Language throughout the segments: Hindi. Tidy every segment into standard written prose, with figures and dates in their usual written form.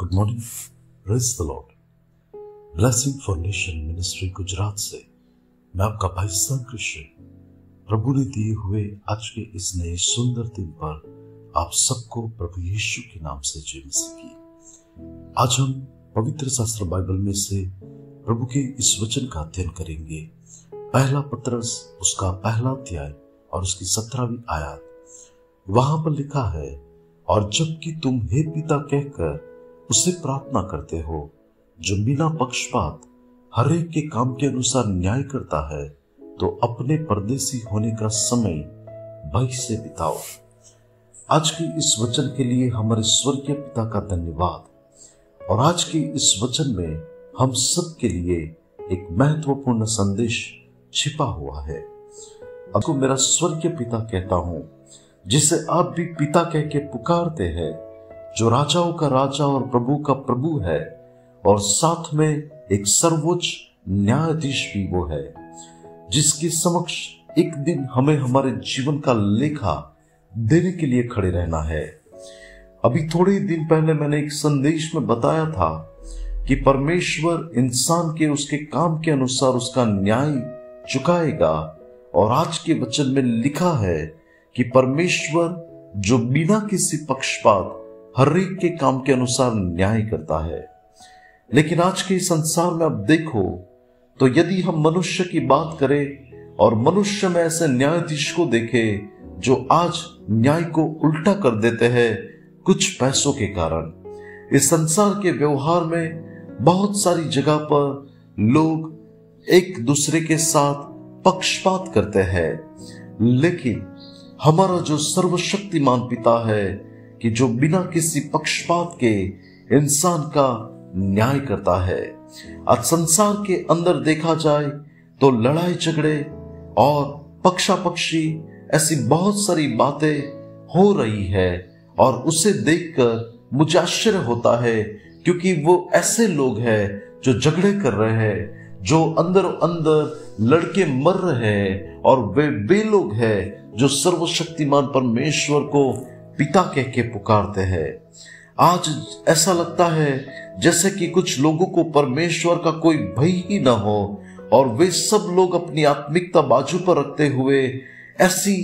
Good morning, praise the Lord. Blessing for nation ministry Gujarat से मैं आपका भाई कृष्ण प्रभु ने दिए हुए आज के इस नए सुंदर दिन पर आप सबको प्रभु यीशु के नाम से जय मसीह की। आज हम पवित्र शास्त्र बाइबल में से प्रभु के इस वचन का अध्ययन करेंगे। पहला पत्रस उसका पहला अध्याय और उसकी 17वीं आयत। वहां पर लिखा है, और जबकि तुम हे पिता कहकर उससे प्रार्थना करते हो, जो बिना पक्षपात हर एक के काम के अनुसार न्याय करता है, तो अपने परदेसी होने का समय भय से बिताओ। आज के इस वचन के लिए हमारे स्वर्गीय पिता का धन्यवाद। और आज के इस वचन में हम सब के लिए एक महत्वपूर्ण संदेश छिपा हुआ है। आपको मेरा स्वर्गीय पिता कहता हूं, जिसे आप भी पिता कह के पुकारते हैं, जो राजाओं का राजा और प्रभु का प्रभु है, और साथ में एक सर्वोच्च न्यायाधीश भी वो है, जिसके समक्ष एक दिन हमें हमारे जीवन का लेखा देने के लिए खड़े रहना है। अभी थोड़े दिन पहले मैंने एक संदेश में बताया था कि परमेश्वर इंसान के उसके काम के अनुसार उसका न्याय चुकाएगा। और आज के वचन में लिखा है कि परमेश्वर जो बिना किसी पक्षपात हर एक के काम के अनुसार न्याय करता है। लेकिन आज के संसार में अब देखो तो यदि हम मनुष्य की बात करें और मनुष्य में ऐसे न्यायाधीश को देखें जो आज न्याय को उल्टा कर देते हैं कुछ पैसों के कारण। इस संसार के व्यवहार में बहुत सारी जगह पर लोग एक दूसरे के साथ पक्षपात करते हैं, लेकिन हमारा जो सर्वशक्तिमान पिता है कि जो बिना किसी पक्षपात के इंसान का न्याय करता है। आज संसार के अंदर देखा जाए तो लड़ाई झगड़े और पक्षापक्षी ऐसी बहुत सारी बातें हो रही है, और उसे देखकर मुझे आश्चर्य होता है, क्योंकि वो ऐसे लोग हैं जो झगड़े कर रहे हैं, जो अंदर अंदर लड़के मर रहे हैं, और वे लोग हैं जो सर्वशक्तिमान परमेश्वर को पिता कह के पुकारते हैं। आज ऐसा लगता है जैसे कि कुछ लोगों को परमेश्वर का कोई भय ही ना हो, और वे सब लोग अपनी आत्मिकता बाजू पर रखते हुए ऐसी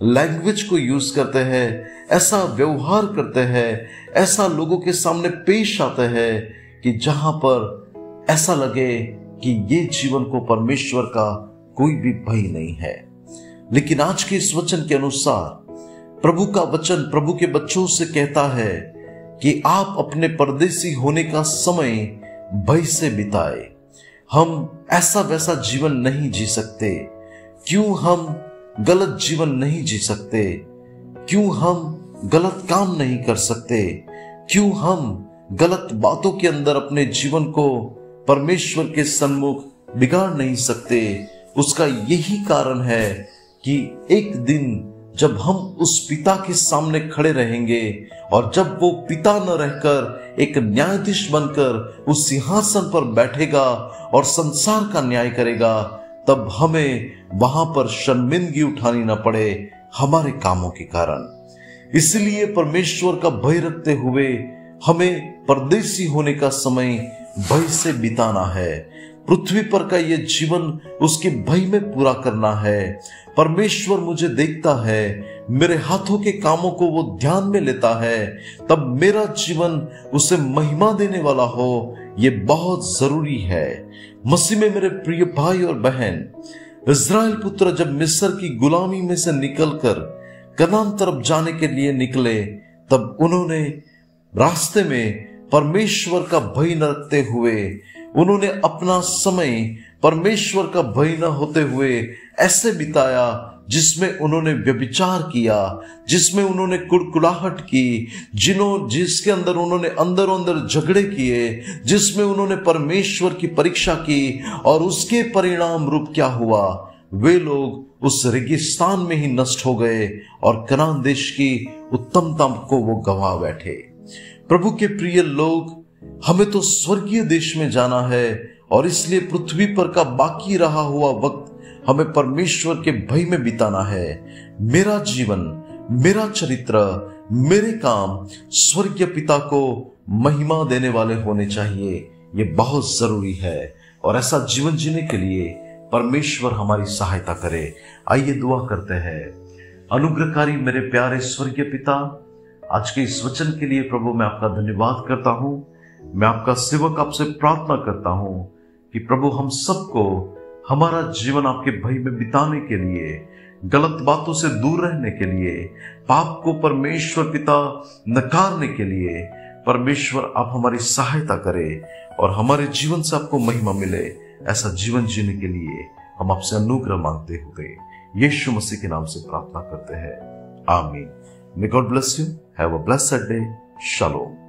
लैंग्वेज को यूज करते हैं, ऐसा व्यवहार करते हैं, ऐसा लोगों के सामने पेश आते हैं कि जहां पर ऐसा लगे कि ये जीवन को परमेश्वर का कोई भी भय नहीं है। लेकिन आज के इस वचन के अनुसार प्रभु का वचन प्रभु के बच्चों से कहता है कि आप अपने परदेसी होने का समय भय से बिताए। हम ऐसा वैसा जीवन नहीं जी सकते। क्यों हम गलत जीवन नहीं जी सकते? क्यों हम गलत काम नहीं कर सकते? क्यों हम गलत बातों के अंदर अपने जीवन को परमेश्वर के सन्मुख बिगाड़ नहीं सकते? उसका यही कारण है कि एक दिन जब हम उस पिता के सामने खड़े रहेंगे, और जब वो पिता न रहकर एक न्यायाधीश बनकर उस सिंहासन पर बैठेगा और संसार का न्याय करेगा, तब हमें वहां पर शर्मिंदगी उठानी न पड़े हमारे कामों के कारण। इसलिए परमेश्वर का भय रखते हुए हमें परदेसी होने का समय भय से बिताना है। पृथ्वी पर का ये जीवन उसके भय में पूरा करना है। परमेश्वर मुझे देखता है, मेरे हाथों के कामों को वो ध्यान में लेता है, तब मेरा जीवन उसे महिमा देने वाला हो, ये बहुत जरूरी है। मसीह में मेरे प्रिय भाई और बहन, इस्राएल पुत्र जब मिस्र की गुलामी में से निकलकर कनान तरफ जाने के लिए निकले, तब उन्होंने रास्ते में परमेश्वर का भय न रखते हुए, उन्होंने अपना समय परमेश्वर का भय न होते हुए ऐसे बिताया जिसमें उन्होंने व्यभिचार किया, जिसमें उन्होंने कुड़कुड़ाहट की, जिसके अंदर उन्होंने अंदर झगड़े किए, जिसमें उन्होंने परमेश्वर की परीक्षा की, और उसके परिणाम रूप क्या हुआ? वे लोग उस रेगिस्तान में ही नष्ट हो गए और कनान देश की उत्तमता को वो गंवा बैठे। प्रभु के प्रिय लोग, हमें तो स्वर्गीय देश में जाना है, और इसलिए पृथ्वी पर का बाकी रहा हुआ वक्त हमें परमेश्वर के भय में बिताना है। मेरा जीवन, मेरा चरित्र, मेरे काम स्वर्गीय पिता को महिमा देने वाले होने चाहिए। ये बहुत जरूरी है और ऐसा जीवन जीने के लिए परमेश्वर हमारी सहायता करे। आइए दुआ करते हैं। अनुग्रहकारी मेरे प्यारे स्वर्गीय पिता, आज के इस वचन के लिए प्रभु मैं आपका धन्यवाद करता हूं। मैं आपका सेवक आपसे प्रार्थना करता हूं कि प्रभु हम सबको हमारा जीवन आपके भय में बिताने के लिए, गलत बातों से दूर रहने के लिए, पाप को परमेश्वर पिता नकारने के लिए परमेश्वर आप हमारी सहायता करें और हमारे जीवन से आपको महिमा मिले। ऐसा जीवन जीने के लिए हम आपसे अनुग्रह मांगते हुए यीशु मसीह के नाम से प्रार्थना करते हैं, आमीन। May God bless you. Have a blessed day. Shalom.